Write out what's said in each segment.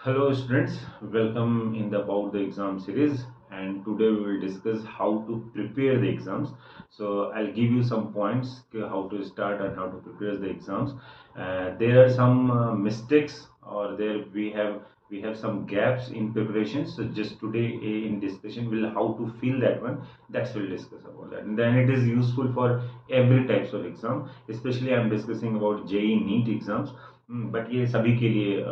Hello students, welcome in the About the Exam series, and today we will discuss how to prepare the exams. So I'll give you some points how to start and how to prepare the exams. There are some mistakes or there we have some gaps in preparation. So just today in discussion we'll how to fill that one. That's we'll discuss about that. And then it is useful for every types of exam. Especially I'm discussing about JEE NEET exams. But ये सभी के लिए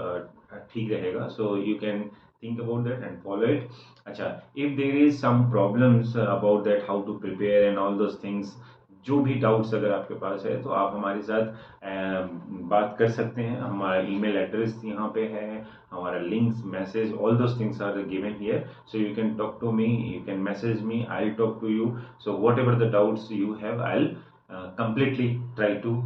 ठीक रहेगा. So you can think about that and follow it. अच्छा, if there is some problems about that how to prepare and all those things, जो भी doubts अगर आपके पास है तो आप हमारे साथ बात कर सकते हैं. हमारा ईमेल एड्रेस यहाँ पे है, हमारा links message all those things are given here. So you can talk to me, you can message me, I will talk to you. So whatever the doubts you have I will completely try to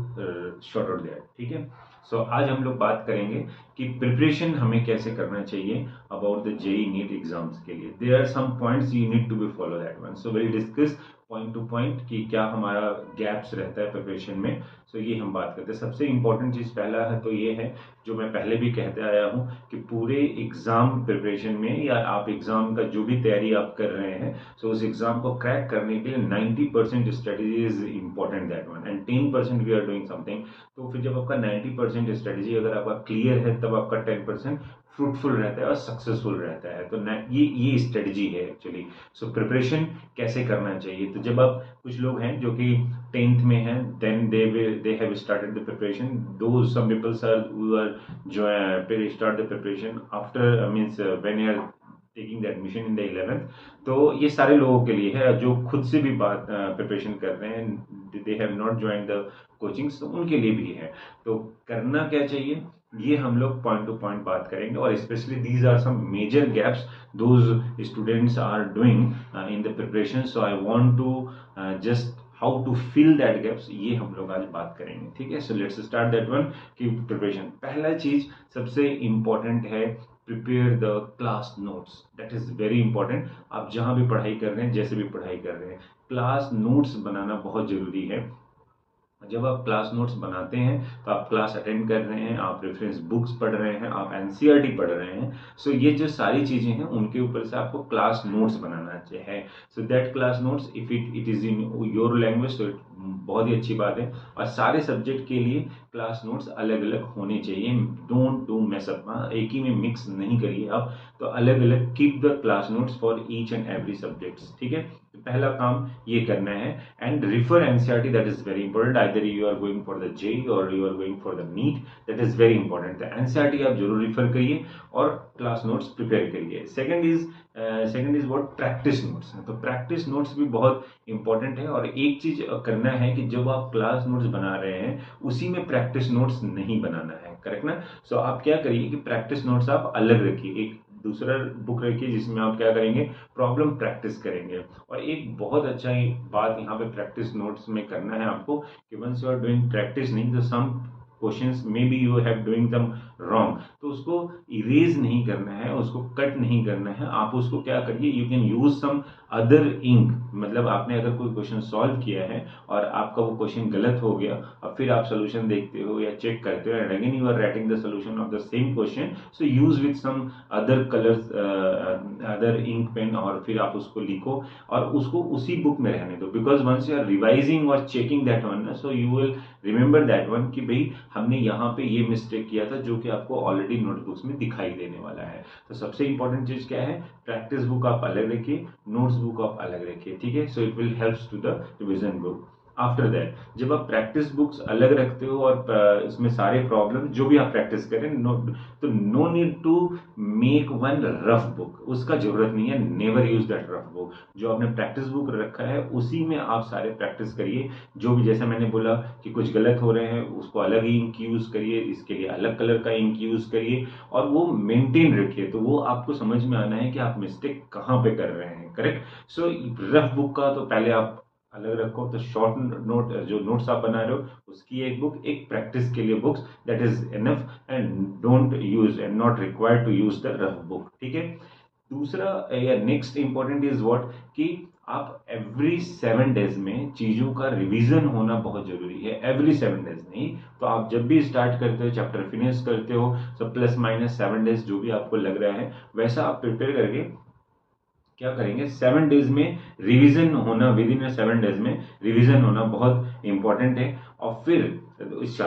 sort out that. ठीक है. सो आज हम लोग बात करेंगे कि preparation हमें कैसे करना चाहिए about the JEE NEET exams के लिए. There are some points you need to be follow that one. So will discuss point to point कि क्या हमारा गैप्स रहता है प्रिपरेशन में. सो ये हम बात करते हैं. सबसे इंपॉर्टेंट चीज पहला है तो ये है जो मैं पहले भी कहते आया हूँ कि पूरे एग्जाम प्रिपरेशन में या आप एग्जाम का जो भी तैयारी आप कर रहे हैं, सो उस एग्जाम को क्रैक करने के लिए 90% strategy is important that one and 10% we are doing something. तो फिर जब आपका 90% स्ट्रेटेजी अगर आपका क्लियर है तब आपका 10% फ्रूटफुल रहता है और सक्सेसफुल रहता है. तो ये स्ट्रेटजी है एक्चुअली. सो प्रिपरेशन कैसे करना चाहिए. तो जब आप कुछ लोग हैं जो कि 10th में हैं, then they have started the preparation. Though some peoples are who are जो start the preparation after means when you are taking the admission in the 11th. तो ये सारे लोगों के लिए है जो खुद से भी बात प्रिपरेशन कर रहे हैं, they have not join the coachings, तो उनके लिए भी है. तो करना क्या चाहिए ये हम लोग पॉइंट टू पॉइंट बात करेंगे. और specially these are some major gaps those students are doing in the preparation. So I want to just how to fill that gaps, ये हम लोग आज बात करेंगे. ठीक है. So let's start that one कि प्रिपरेशन. पहला चीज सबसे इंपॉर्टेंट है, prepare the class notes. That is very important. आप जहां भी पढ़ाई कर रहे हैं, जैसे भी पढ़ाई कर रहे हैं, क्लास नोट्स बनाना बहुत जरूरी है. जब आप क्लास नोट्स बनाते हैं तो आप क्लास अटेंड कर रहे हैं, आप रेफरेंस बुक्स पढ़ रहे हैं, आप एनसीईआरटी पढ़ रहे हैं. सो ये जो सारी चीजें हैं उनके ऊपर से आपको क्लास नोट्स बनाना चाहिए. So that class notes if it is in your language तो बहुत ही अच्छी बात है. और सारे सब्जेक्ट के लिए क्लास नोट्स अलग अलग होने चाहिए. डोंट डू मैस अप, एक ही में मिक्स नहीं करिए आप. तो अलग अलग keep the class notes for each and every subject. ठीक है. पहला काम ये करना है. And refer NCERT, that is very important. Either you are going for the JEE और you are going for the NEET, that is very important. NCERT आप जरूर रिफर करिए और क्लास नोट्स प्रिपेयर करिए. Second is what, practice notes. तो practice notes भी बहुत important है. और एक चीज करना है कि जब आप क्लास नोट्स बना रहे हैं उसी में प्रैक्टिस नोट्स नहीं बनाना है. करेक्ट ना. सो आप क्या करिए कि प्रैक्टिस नोट्स आप अलग रखिए, एक दूसरा बुक रखिए जिसमें आप क्या करेंगे, प्रॉब्लम प्रैक्टिस करेंगे. और एक बहुत अच्छा ही बात यहाँ पे प्रैक्टिस नोट्स में करना है आपको कि once you are doing practice नहीं तो some questions may be you have doing them wrong, तो उसको इरेज नहीं करना है, उसको कट नहीं करना है. आप उसको क्या करिए, you can use some other ink. मतलब आपने अगर कोई क्वेश्चन सॉल्व किया है और आपका वो क्वेश्चन गलत हो गया और फिर आप सोल्यूशन देखते हो या चेक करते हो and again you are writing the solution of the same question, so use with some other colours, other ink pen, और फिर आप उसको लिखो और उसको उसी बुक में रहने दो. Because once you are revising और checking that one, so you will remember that one कि भाई हमने यहाँ पे ये मिस्टेक किया था, जो कि आपको ऑलरेडी नोटबुक्स में दिखाई देने वाला है. तो सबसे इंपॉर्टेंट चीज क्या है, प्रैक्टिस बुक आप अलग रखिए, नोट्स बुक आप अलग रखिए. ठीक है. So it will helps to the revision book. After that जब आप प्रैक्टिस बुक्स अलग रखते हो और इसमें सारे प्रॉब्लम जो भी आप प्रैक्टिस करें, तो no need to make one rough book. उसका जरूरत नहीं है. Never use that rough book. जो आपने प्रैक्टिस बुक रखा है उसी में आप सारे प्रैक्टिस करिए. जो भी जैसे मैंने बोला कि कुछ गलत हो रहे हैं उसको अलग ही इंक यूज करिए, इसके लिए अलग कलर का इंक यूज करिए और वो मेंटेन रखिए. तो वो आपको समझ में आना है कि आप मिस्टेक कहाँ पे कर रहे हैं. करेक्ट. सो रफ बुक का तो पहले आप अलग रखो. तो शॉर्ट नोट जो नोट्स आप बना रहे हो उसकी एक बुक, एक प्रैक्टिस के लिए books, that is enough. And don't use and not required to use the rough book. ठीक है. दूसरा या नेक्स्ट इंपॉर्टेंट इज व्हाट कि आप एवरी 7 डेज में चीजों का रिवीजन होना बहुत जरूरी है, एवरी 7 डेज नहीं तो आप जब भी स्टार्ट करते हो चैप्टर फिनिश करते हो तो प्लस माइनस 7 डेज जो भी आपको लग रहा है वैसा आप प्रिपेयर करके क्या करेंगे 7 डेज में रिवीजन होना, विद इन 7 डेज में रिवीजन होना बहुत इंपॉर्टेंट है। और फिर अच्छा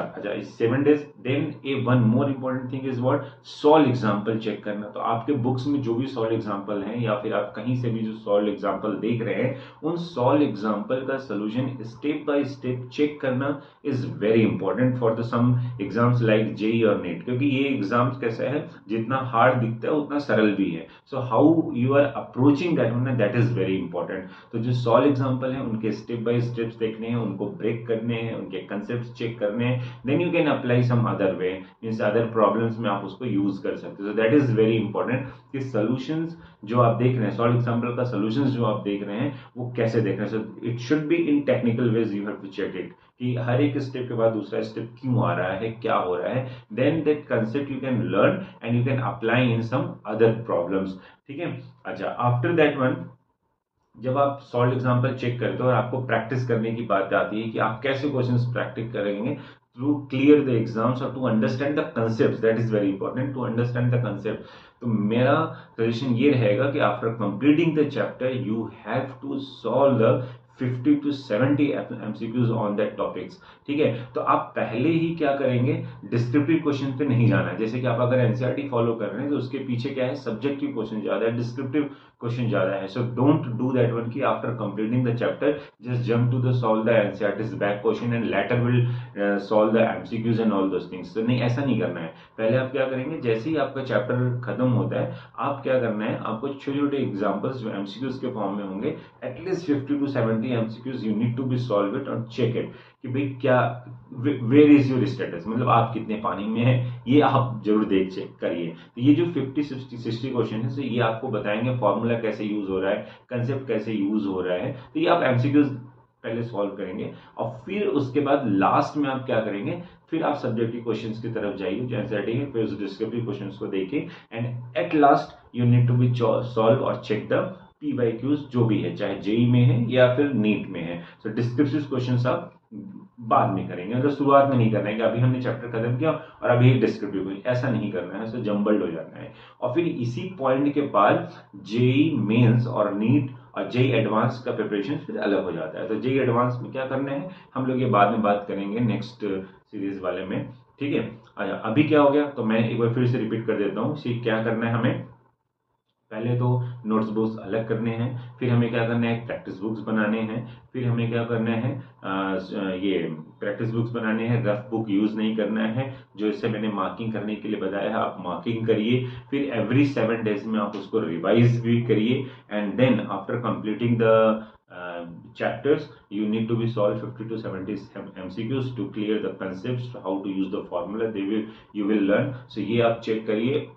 7 days then a one more important thing is what, solve example check करना। तो आपके बुक्स में जो भी सॉल्व एग्जांपल हैं या फिर आप कहीं से भी जो सॉल्व एग्जांपल देख रहे हैं उन सॉल्व एग्जांपल का solution step by step check करना is very important for the some exams like JEE और नेट, क्योंकि ये एग्जाम्स कैसा है जितना हार्ड दिखता है उतना सरल भी है। So how you are approaching that one, that is very important. तो जो सॉल्व एग्जांपल है उनके स्टेप बाय स्टेप्स देखने हैं, उनको ब्रेक करने हैं, उनके कंसेप्ट चेक करने हैं, then you can apply some other way, means other problems में आप उसको यूज कर सकते हो। So that is very important कि सॉल्यूशंस जो आप देख रहे हैं, सॉल्व एग्जांपल का सॉल्यूशंस जो आप देख रहे हैं वो कैसे देख रहे हैं। So it should be in technical ways, you have to check it कि हर एक स्टेप के बाद दूसरा स्टेप क्यों आ रहा है, क्या हो रहा है, then that concept you can learn and you can apply in some other problems. ठीक है, अच्छा आफ्टर दैट वन जब आप सॉल्व एग्जांपल चेक करते हो और आपको प्रैक्टिस करने की बात आती है कि आप कैसे क्वेश्चंस प्रैक्टिस करेंगे टू क्लियर द एग्जाम्स और to understand the concept, that is very important to understand the concept. तो मेरा सजेशन ये रहेगा कि after completing the chapter you have to solve the 50 to 70 MCQs on that topics. ठीक है, तो आप पहले ही क्या करेंगे, डिस्क्रिप्टिव क्वेश्चन पे नहीं जाना है। जैसे कि आप अगर एनसीईआरटी फॉलो कर रहे हैं तो उसके पीछे क्या है, सब्जेक्टिव क्वेश्चन ज्यादा है, डिस्क्रिप्टिव क्वेश्चन ज्यादा है। So don't do that one कि after completing the chapter just jump to the solve the NCERT's back question and later will solve the MCQs and all those things. तो नहीं, ऐसा नहीं करना है। पहले आप क्या करेंगे, जैसे ही आपका चैप्टर खत्म होता है आप क्या करना है, आपको छोटे छोटे एग्जाम्पल्स जो एमसीक्यूज के फॉर्म में होंगे at least 50 to 70 MCQs you need to be solve it और चेक इट कि भाई क्या वेयर इज योर स्टेटस, मतलब आप कितने पानी में हैं, ये आप जरूर देख चेक करिए। तो ये जो 50 60 क्वेश्चन है तो ये आपको बताएंगे फॉर्मूला कैसे यूज हो रहा है, कंसेप्ट कैसे यूज हो रहा है। तो ये आप एमसीक्यूज पहले सॉल्व करेंगे और फिर उसके बाद लास्ट में आप क्या करेंगे, फिर आप सब्जेक्टिव क्वेश्चंस की तरफ जाइए जो एनसीईआरटी है, फिर उस डिस्क्रिप्टिव क्वेश्चंस को देखिए and at last you need to be solve और चेक द PYQs जो भी है, चाहे जेई में है या फिर नीट में है। सो डिस्क्रिप्टिव क्वेश्चंस आप बाद में करेंगे, मतलब शुरुआत में नहीं करना है कि अभी हमने चैप्टर खत्म किया और अभी एक डिस्क्रिप्टिव क्वेश्चन, ऐसा नहीं करना है। सो जंबल्ड हो जाना है। और फिर इसी पॉइंट के बाद जेई मेंस और नीट और जेई एडवांस का प्रिपरेशन फिर अलग हो जाता है। तो जेई एडवांस में क्या करना है हम लोग ये बाद में बात करेंगे नेक्स्ट सीरीज वाले में। ठीक है, अच्छा अभी क्या हो गया, तो मैं एक बार फिर से रिपीट कर देता हूँ। क्या करना है हमें, पहले तो नोट्स बुक्स अलग करने हैं, फिर हमें क्या करना है प्रैक्टिस बुक्स बनाने हैं, फिर हमें क्या करना है ये प्रैक्टिस बुक्स बनाने हैं, रफ बुक यूज नहीं करना है। जो इससे मैंने मार्किंग करने के लिए बताया है आप मार्किंग करिए, फिर एवरी 7 डेज में आप उसको रिवाइज भी करिए and then after completing the chapters you need to be solve 50 to 70 MCQs to clear the concepts, how to use the formula you will learn। so ये आप चेक करिए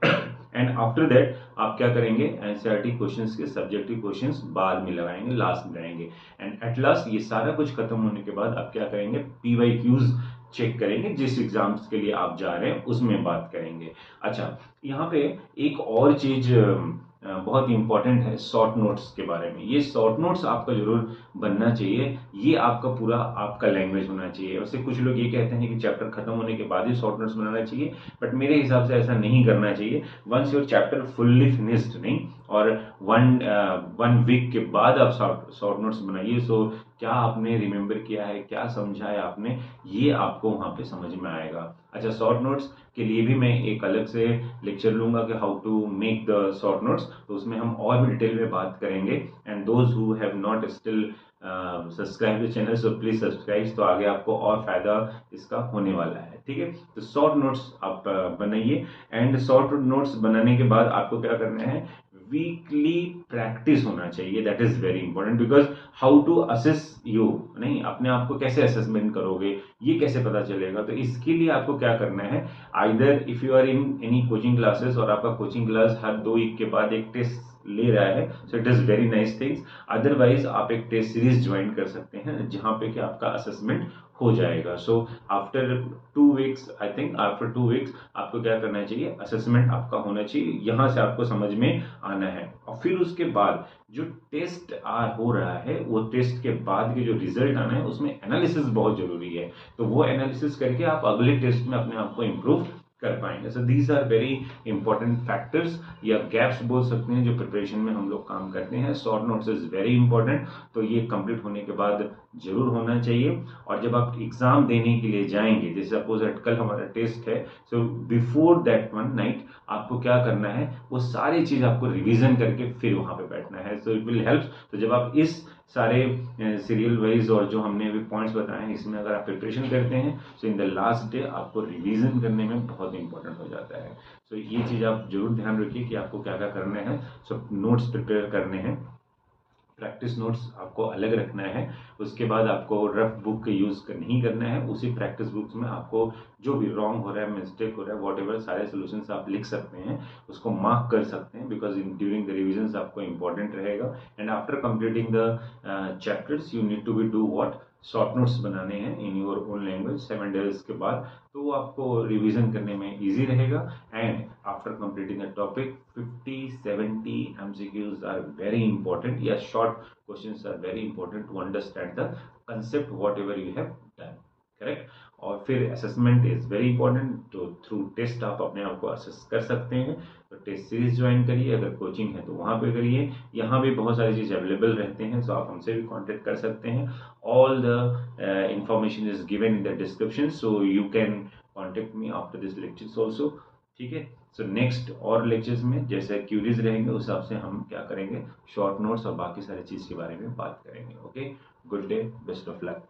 एंड आफ्टर दैट आप क्या करेंगे, NCERT questions के subjective questions बाद में लगाएंगे, लास्ट में लगाएंगे एंड एट लास्ट ये सारा कुछ खत्म होने के बाद आप क्या करेंगे, PYQs चेक करेंगे, जिस एग्जाम्स के लिए आप जा रहे हैं उसमें बात करेंगे। अच्छा यहाँ पे एक और चीज बहुत इंपॉर्टेंट है शॉर्ट नोट्स के बारे में। ये शॉर्ट नोट्स आपका जरूर बनना चाहिए, ये आपका पूरा आपका लैंग्वेज होना चाहिए। वैसे कुछ लोग ये कहते हैं कि चैप्टर खत्म होने के बाद ही शॉर्ट नोट्स बनाना चाहिए, बट मेरे हिसाब से ऐसा नहीं करना चाहिए। Once your chapter fully finished नहीं, और वन वीक के बाद आप शॉर्ट नोट्स बनाइए। सो क्या आपने रिमेंबर किया है, क्या समझा है आपने, ये आपको वहां पे समझ में आएगा। अच्छा शॉर्ट नोट्स के लिए भी मैं एक अलग से लेक्चर लूंगा कि how to make the short notes, तो उसमें हम और भी डिटेल में बात करेंगे। And those who have not still subscribe the channel so please subscribe, तो आगे आपको और फायदा इसका होने वाला है। ठीक है, तो शॉर्ट नोट्स आप बनाइए एंड शॉर्ट नोट्स बनाने के बाद आपको क्या करना है, वीकली प्रैक्टिस होना चाहिए, that is very important. Because how to assess you, नहीं अपने आप को कैसे असेसमेंट करोगे, ये कैसे पता चलेगा। तो इसके लिए आपको क्या करना है, either if you are in any coaching classes और आपका कोचिंग क्लास हर 2 वीक के बाद एक टेस्ट ले रहा है, so it is very nice things. Otherwise आप एक टेस्ट सीरीज ज्वाइन कर सकते हैं जहाँ पे कि आपका असेसमेंट हो जाएगा। So after 2 weeks, I think after 2 weeks आपको क्या करना चाहिए, असेसमेंट आपका होना चाहिए, यहाँ से आपको समझ में आना है। और फिर उसके बाद जो टेस्ट हो रहा है, वो टेस्ट के बाद के जो रिजल्ट आना है उसमें एनालिसिस बहुत जरूरी है। तो वो एनालिसिस करके आप अगले टेस्ट में अपने आप को इम्प्रूव कर पाएंगे। So these are very important factors या गैप्स बोल सकते हैं जो प्रिपरेशन में हम लोग काम करते हैं। Short notes is very important, तो ये कंप्लीट होने के बाद जरूर होना चाहिए। और जब आप एग्जाम देने के लिए जाएंगे, जैसे सपोज कल हमारा टेस्ट है, so before that one night आपको क्या करना है, वो सारी चीज आपको रिवीजन करके फिर वहां पे बैठना है। So it will help. तो जब आप इस सारे सीरियल वाइज और जो हमने अभी पॉइंट्स बताए हैं, इसमें अगर आप प्रिपरेशन करते हैं, सो इन द लास्ट डे आपको रिवीजन करने में बहुत इंपॉर्टेंट हो जाता है। सो ये चीज आप जरूर ध्यान रखिए कि आपको क्या क्या करना है। सो नोट्स प्रिपेयर करने हैं, प्रैक्टिस नोट्स आपको अलग रखना है। उसके बाद आपको रफ बुक यूज नहीं करना है। उसी प्रैक्टिस बुक्स में आपको जो भी रॉन्ग हो रहा है, मिस्टेक हो रहा है, वॉट एवर सारे सोल्यूशंस आप लिख सकते हैं, उसको मार्क कर सकते हैं, बिकॉज ड्यूरिंग द रिविजन आपको इंपॉर्टेंट रहेगा। And after completing the chapters you need to be do what, short notes बनाने हैं in your own language 7 days के बाद, तो वो आपको रिवीजन करने में इजी रहेगा। And after completing the topic 50-70 MCQs are very important, या short questions are very important to understand the concept whatever you have done, correct. और फिर असेसमेंट इज वेरी इंपॉर्टेंट, तो थ्रू टेस्ट आप अपने आप को assess कर सकते हैं। तो टेस्ट सीरीज ज्वाइन करिए, अगर कोचिंग है तो वहाँ पे करिए। यहाँ भी बहुत सारी चीज़ अवेलेबल रहते हैं, तो आप हमसे भी कांटेक्ट कर सकते हैं। All the information is given in the description, so you can contact me after this lectures also, ठीक है। सो नेक्स्ट और लेक्चर्स में जैसे क्यूरीज रहेंगे उस हिसाब से हम क्या करेंगे, शॉर्ट नोट्स और बाकी सारी चीज़ के बारे में बात करेंगे। Okay, good day, best of luck.